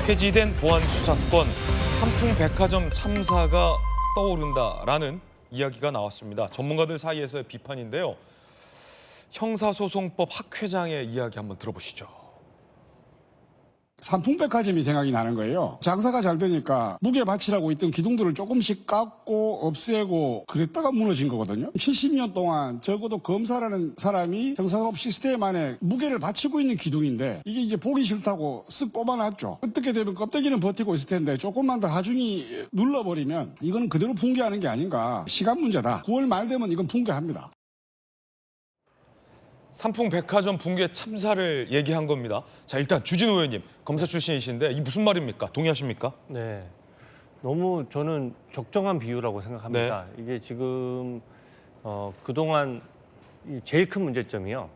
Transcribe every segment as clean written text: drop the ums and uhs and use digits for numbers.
폐지된 보안 수사권, 삼풍백화점 참사가 떠오른다라는 이야기가 나왔습니다. 전문가들 사이에서의 비판인데요. 형사소송법 학회장의 이야기 한번 들어보시죠. 삼풍백화점이 생각이 나는 거예요. 장사가 잘 되니까 무게 받치라고 있던 기둥들을 조금씩 깎고 없애고 그랬다가 무너진 거거든요. 70년 동안 적어도 검사라는 사람이 형사법 시스템 안에 무게를 받치고 있는 기둥인데 이게 이제 보기 싫다고 쓱 뽑아놨죠. 어떻게 되면 껍데기는 버티고 있을 텐데 조금만 더 하중이 눌러버리면 이거는 그대로 붕괴하는 게 아닌가. 시간 문제다. 9월 말 되면 이건 붕괴합니다. 삼풍백화점 붕괴 참사를 얘기한 겁니다. 자, 일단 주진우 의원님, 검사 출신이신데 이게 무슨 말입니까? 동의하십니까? 네, 너무 저는 적정한 비유라고 생각합니다. 이게 지금 그동안 제일 큰 문제점이요.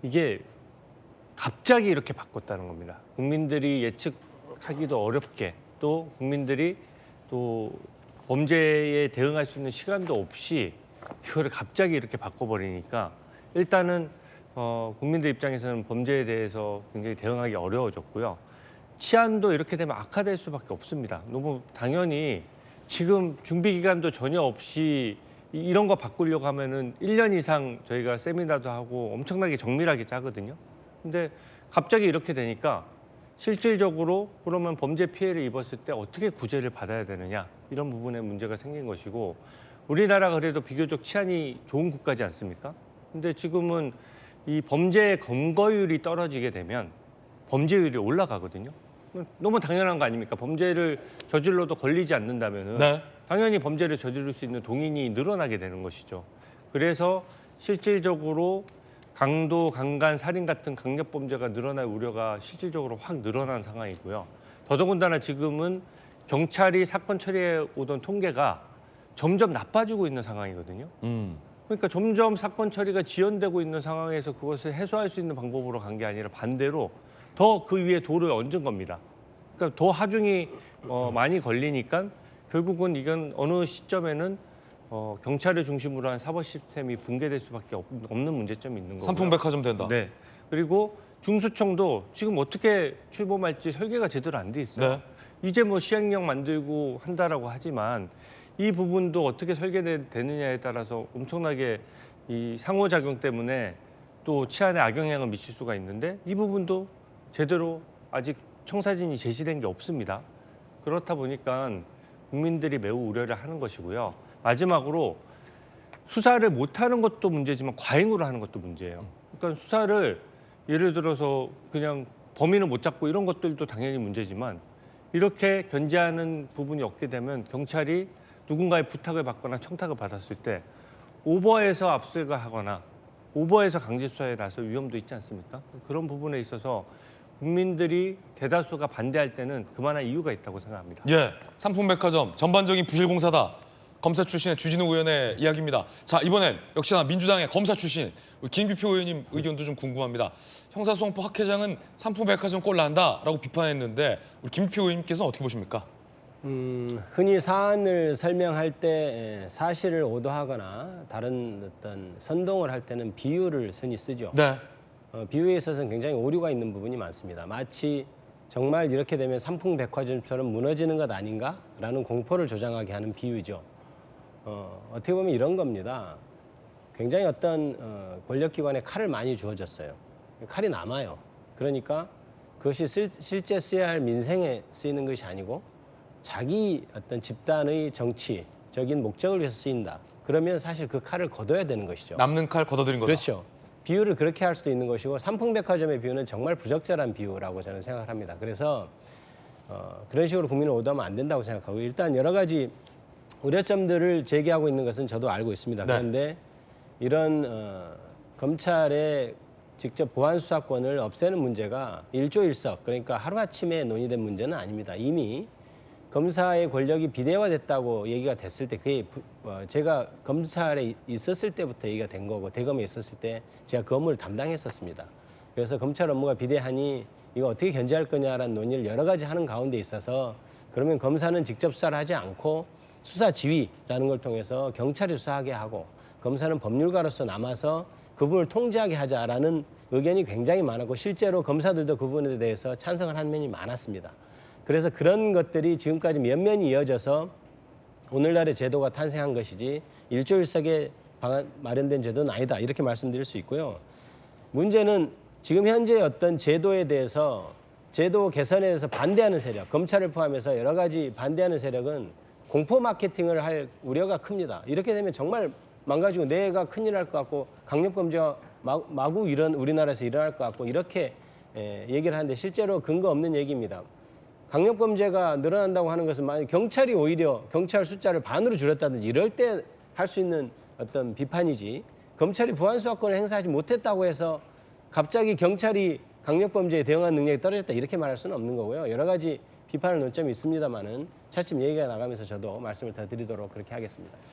이게 갑자기 이렇게 바꿨다는 겁니다. 국민들이 예측하기도 어렵게 또 국민들이 또 범죄에 대응할 수 있는 시간도 없이 이거를 갑자기 이렇게 바꿔버리니까 일단은 국민들 입장에서는 범죄에 대해서 굉장히 대응하기 어려워졌고요. 치안도 이렇게 되면 악화될 수밖에 없습니다. 너무 당연히 지금 준비 기간도 전혀 없이 이런 거 바꾸려고 하면은 1년 이상 저희가 세미나도 하고 엄청나게 정밀하게 짜거든요. 근데 갑자기 이렇게 되니까 실질적으로 그러면 범죄 피해를 입었을 때 어떻게 구제를 받아야 되느냐 이런 부분에 문제가 생긴 것이고 우리나라가 그래도 비교적 치안이 좋은 국가지 않습니까? 근데 지금은 이 범죄의 검거율이 떨어지게 되면 범죄율이 올라가거든요. 너무 당연한 거 아닙니까? 범죄를 저질러도 걸리지 않는다면은 당연히 범죄를 저지를 수 있는 동인이 늘어나게 되는 것이죠. 그래서 실질적으로 강도, 강간, 살인 같은 강력범죄가 늘어날 우려가 실질적으로 확 늘어난 상황이고요. 더더군다나 지금은 경찰이 사건 처리해 오던 통계가 점점 나빠지고 있는 상황이거든요. 그러니까 점점 사건 처리가 지연되고 있는 상황에서 그것을 해소할 수 있는 방법으로 간 게 아니라 반대로 더 그 위에 돌을 얹은 겁니다. 그러니까 더 하중이 많이 걸리니까 결국은 이건 어느 시점에는 경찰을 중심으로 한 사법 시스템이 붕괴될 수밖에 없는 문제점이 있는 거고요. 삼풍백화점 된다. 네. 그리고 중수청도 지금 어떻게 출범할지 설계가 제대로 안 돼 있어요. 이제 뭐 시행령 만들고 한다라고 하지만 이 부분도 어떻게 설계되느냐에 따라서 엄청나게 이 상호작용 때문에 또 치안에 악영향을 미칠 수가 있는데 이 부분도 제대로 아직 청사진이 제시된 게 없습니다. 그렇다 보니까 국민들이 매우 우려를 하는 것이고요. 마지막으로 수사를 못하는 것도 문제지만 과잉으로 하는 것도 문제예요. 그러니까 수사를 예를 들어서 그냥 범인을 못 잡고 이런 것들도 당연히 문제지만 이렇게 견제하는 부분이 없게 되면 경찰이 누군가의 부탁을 받거나 청탁을 받았을 때 오버해서 압수가 하거나 오버해서 강제 수사에 나설 위험도 있지 않습니까? 그런 부분에 있어서 국민들이 대다수가 반대할 때는 그만한 이유가 있다고 생각합니다. 예, 삼풍백화점 전반적인 부실공사다. 검사 출신의 주진우 의원의 이야기입니다. 자, 이번엔 역시나 민주당의 검사 출신 김기표 의원님 의견도 좀 궁금합니다. 형사소송법 학회장은 삼풍백화점 꼴 난다라고 비판했는데 우리 김기표 의원님께서는 어떻게 보십니까? 흔히 사안을 설명할 때 사실을 오도하거나 다른 어떤 선동을 할 때는 비유를 흔히 쓰죠. 비유에 있어서는 굉장히 오류가 있는 부분이 많습니다. 마치 정말 이렇게 되면 삼풍백화점처럼 무너지는 것 아닌가라는 공포를 조장하게 하는 비유죠. 어떻게 보면 이런 겁니다. 굉장히 어떤 권력기관에 칼을 많이 주어졌어요. 칼이 남아요. 그러니까 그것이 실제 써야 할 민생에 쓰이는 것이 아니고 자기 어떤 집단의 정치적인 목적을 위해서 쓰인다. 그러면 사실 그 칼을 걷어야 되는 것이죠. 남는 칼 걷어들인 거다. 그렇죠. 비유를 그렇게 할 수도 있는 것이고 삼풍백화점의 비유는 정말 부적절한 비유라고 저는 생각을 합니다. 그래서 그런 식으로 국민을 오도하면 안 된다고 생각하고 일단 여러 가지 우려점들을 제기하고 있는 것은 저도 알고 있습니다. 그런데 이런 검찰의 직접 보안 수사권을 없애는 문제가 일조일석 그러니까 하루아침에 논의된 문제는 아닙니다. 이미 검사의 권력이 비대화됐다고 얘기가 됐을 때 그게 제가 검찰에 있었을 때부터 얘기가 된 거고 대검에 있었을 때 제가 그 업무를 담당했었습니다. 그래서 검찰 업무가 비대하니 이거 어떻게 견제할 거냐라는 논의를 여러 가지 하는 가운데 있어서 그러면 검사는 직접 수사를 하지 않고 수사 지휘라는 걸 통해서 경찰이 수사하게 하고 검사는 법률가로서 남아서 그 부분을 통제하게 하자라는 의견이 굉장히 많았고 실제로 검사들도 그 부분에 대해서 찬성을 한 면이 많았습니다. 그래서 그런 것들이 지금까지 면면이 이어져서 오늘날의 제도가 탄생한 것이지 일조일석에 마련된 제도는 아니다. 이렇게 말씀드릴 수 있고요. 문제는 지금 현재 어떤 제도에 대해서 제도 개선에 대해서 반대하는 세력, 검찰을 포함해서 여러 가지 반대하는 세력은 공포 마케팅을 할 우려가 큽니다. 이렇게 되면 정말 망가지고 내가 큰일 날 것 같고 강력범죄가 마구 우리나라에서 일어날 것 같고 이렇게 얘기를 하는데 실제로 근거 없는 얘기입니다. 강력범죄가 늘어난다고 하는 것은 만약 경찰이 오히려 경찰 숫자를 반으로 줄였다든지 이럴 때 할 수 있는 어떤 비판이지 검찰이 보안수사권을 행사하지 못했다고 해서 갑자기 경찰이 강력범죄에 대응하는 능력이 떨어졌다 이렇게 말할 수는 없는 거고요. 여러 가지 비판할 논점이 있습니다만은 차츰 얘기가 나가면서 저도 말씀을 더 드리도록 그렇게 하겠습니다.